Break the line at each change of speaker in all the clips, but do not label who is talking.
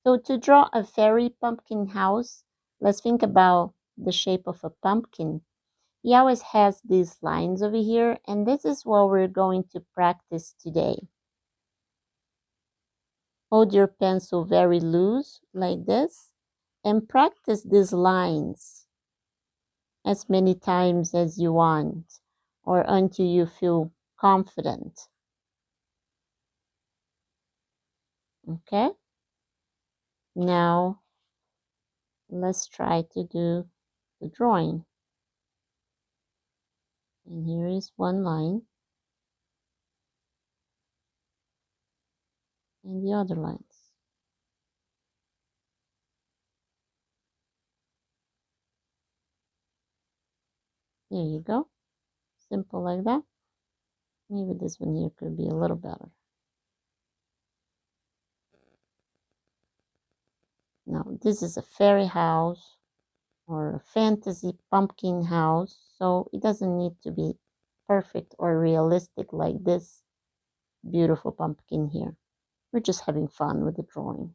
So to draw a fairy pumpkin house, let's think about the shape of a pumpkin. He always has these lines over here, and this is what we're going to practice today. Hold your pencil very loose like this and practice these lines as many times as you want or until you feel confident. Okay? Now, let's try to do the drawing. And here is one line and the other lines. There you go. Simple like that. Maybe this one here could be a little better. Now, this is a fairy house or a fantasy pumpkin house, so it doesn't need to be perfect or realistic like this beautiful pumpkin here. We're just having fun with the drawing.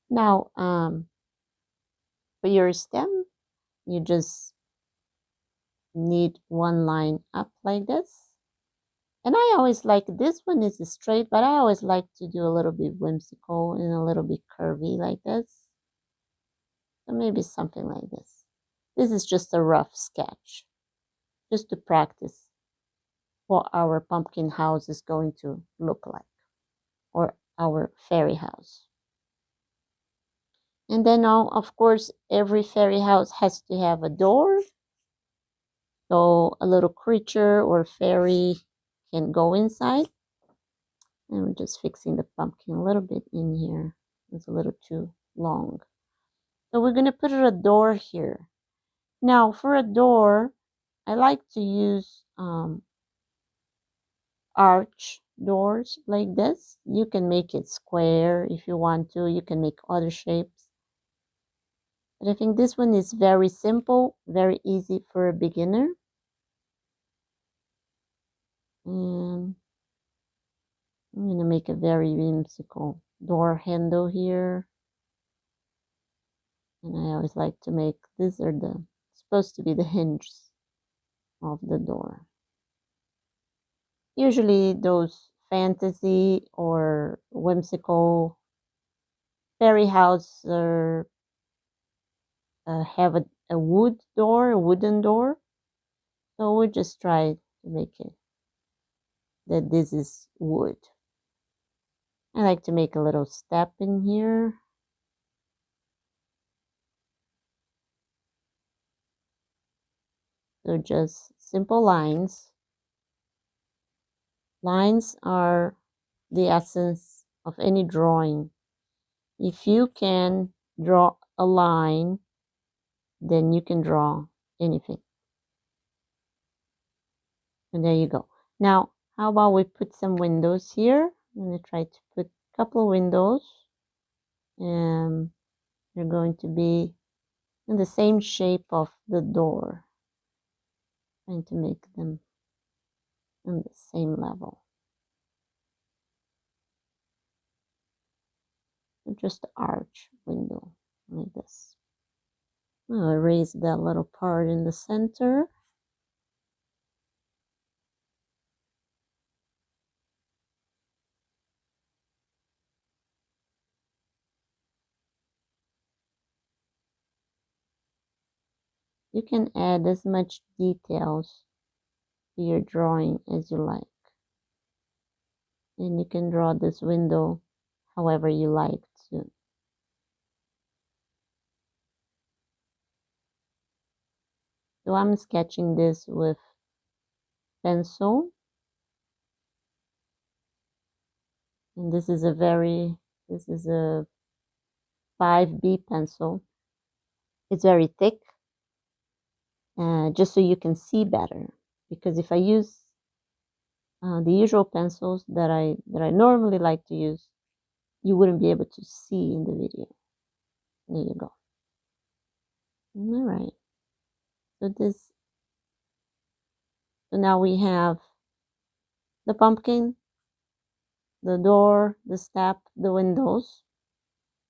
Now, for your stem, you just need one line up like this. And I always like, this one is straight, but I always like to do a little bit whimsical and a little bit curvy like this. So maybe something like this. This is just a rough sketch, just to practice what our pumpkin house is going to look like, or our fairy house. And then now, of course, every fairy house has to have a door, so a little creature or fairy can go inside. And we're just fixing the pumpkin a little bit in here. It's a little too long. So we're going to put a door here. Now, for a door, I like to use arch doors like this. You can make it square if you want to. You can make other shapes. But I think this one is very simple, very easy for a beginner. And I'm going to make a very whimsical door handle here. And I always like to make, these are the, supposed to be the hinges of the door. Usually those fantasy or whimsical fairy houses are, have a wood door, a wooden door. So we just try to make it that this is wood. I like to make a little step in here. So just simple lines. Lines are the essence of any drawing. If you can draw a line, then you can draw anything. And there you go. Now, how about we put some windows here? I'm going to try to put a couple of windows. And they're going to be in the same shape of the door. Trying to make them on the same level. Just arch window like this. I'll erase that little part in the center. You can add as much details to your drawing as you like. And you can draw this window however you like to. So I'm sketching this with pencil. And this is a 5B pencil. It's very thick, just so you can see better. Because if I use the usual pencils that I normally like to use, you wouldn't be able to see in the video. There you go. All right. So now we have the pumpkin, the door, the step, the windows.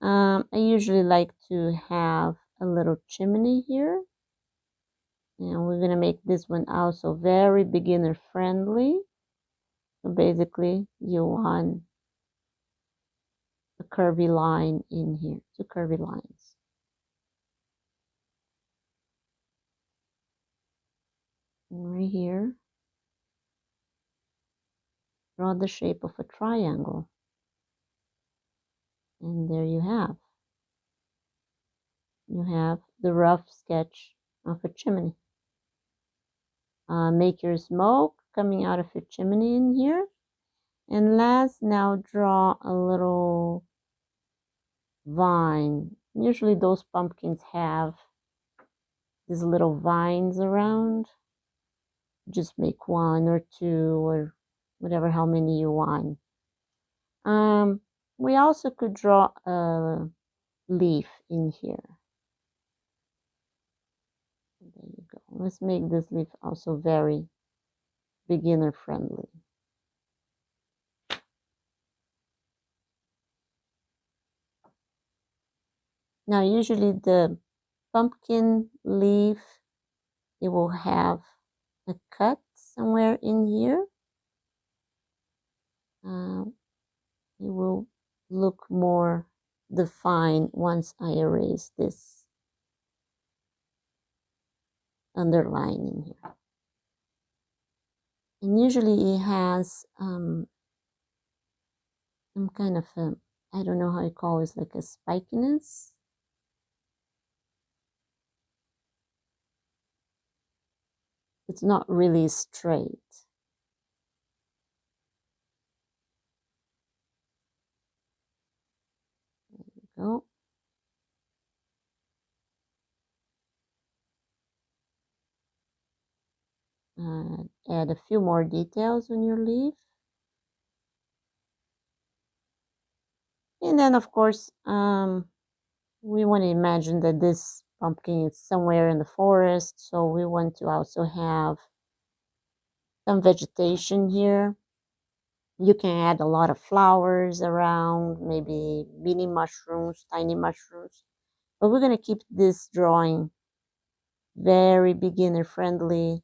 I usually like to have a little chimney here. And we're going to make this one also very beginner friendly. So basically, you want a curvy line in here, two curvy lines. And right here, draw the shape of a triangle. And there you have. You have the rough sketch of a chimney. Make your smoke coming out of your chimney in here. And last, now draw a little vine. Usually those pumpkins have these little vines around. Just make one or two or whatever, how many you want. We also could draw a leaf in here. There you go. Let's make this leaf also very beginner friendly. Now, usually the pumpkin leaf, it will have a cut somewhere in here. It will look more defined once I erase this underline in here. And usually it has some kind of a, I don't know how you call it, like a spikiness. It's not really straight. There you go. Add a few more details on your leaf. And then, of course, we want to imagine that this pumpkin is somewhere in the forest. So we want to also have some vegetation here. You can add a lot of flowers around, maybe mini mushrooms, tiny mushrooms. But we're going to keep this drawing very beginner friendly.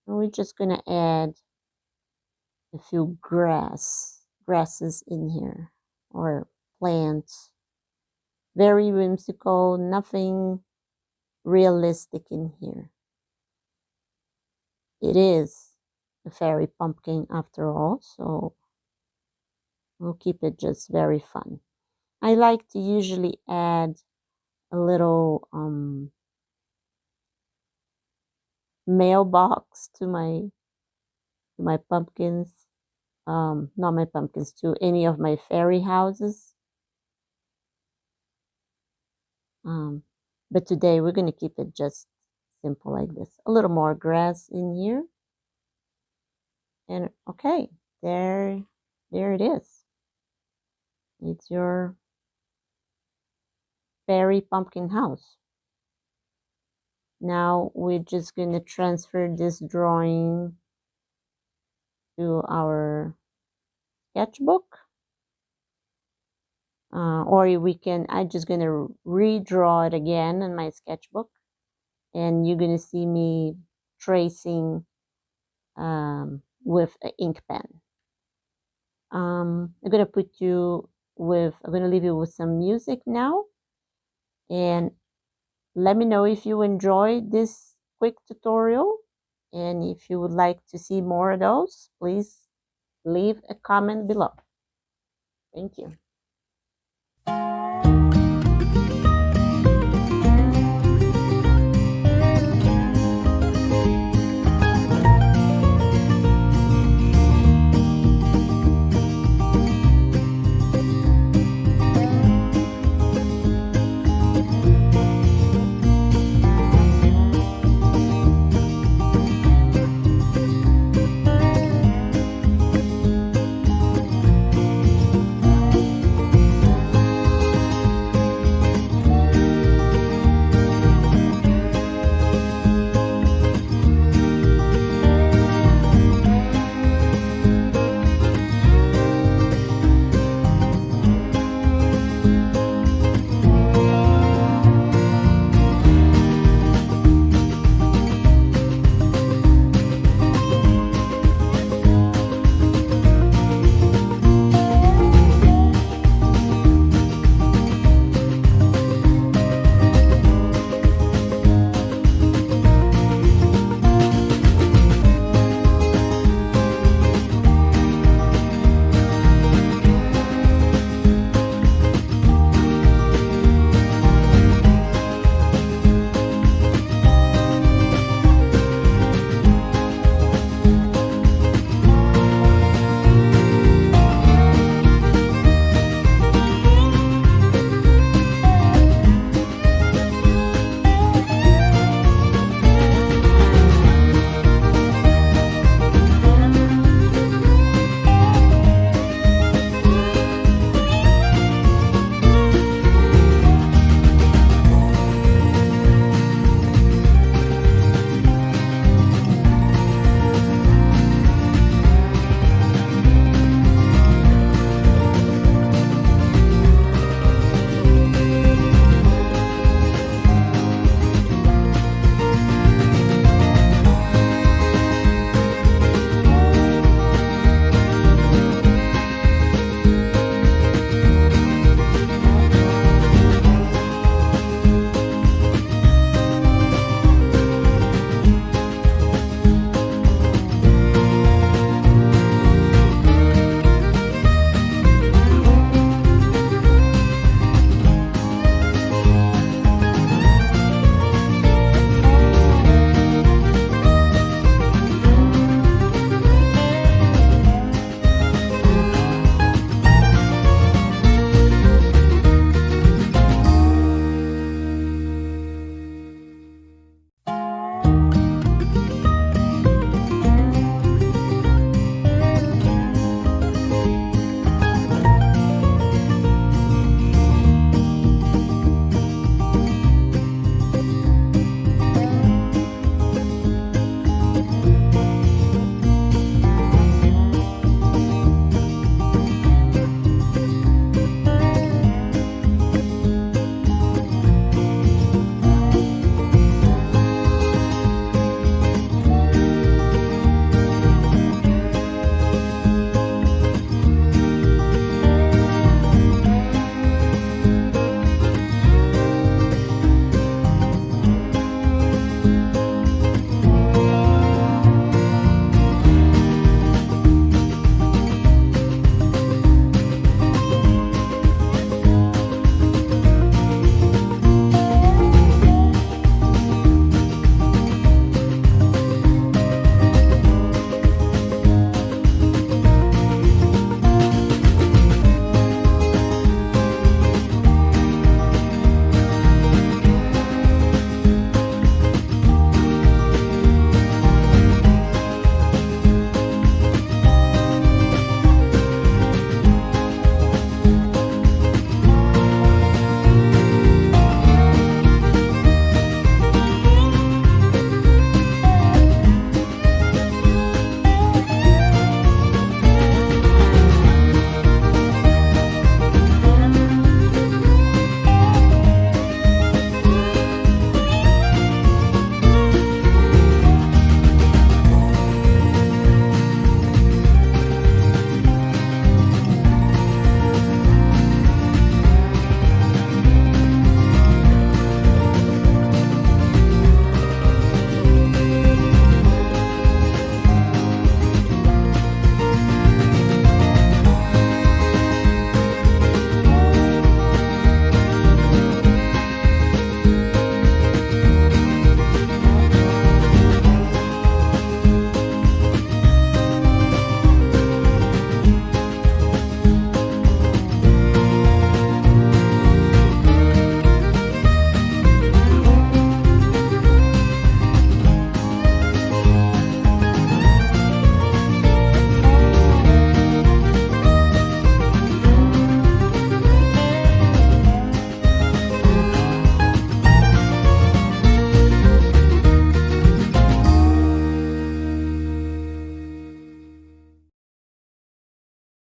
And we're just going to add a few grasses in here, or plants. Very whimsical, nothing realistic in here. It is a fairy pumpkin after all, so we'll keep it just very fun. I like to usually add a little mailbox to my pumpkins. Not my pumpkins, to any of my fairy houses. But today we're going to keep it just simple like this. A little more grass in here. And okay, there it is. It's your fairy pumpkin house. Now we're just going to transfer this drawing to our sketchbook. Or I'm just going to redraw it again in my sketchbook. And you're going to see me tracing with an ink pen. I'm going to leave you with some music now. And let me know if you enjoyed this quick tutorial. And if you would like to see more of those, please leave a comment below. Thank you.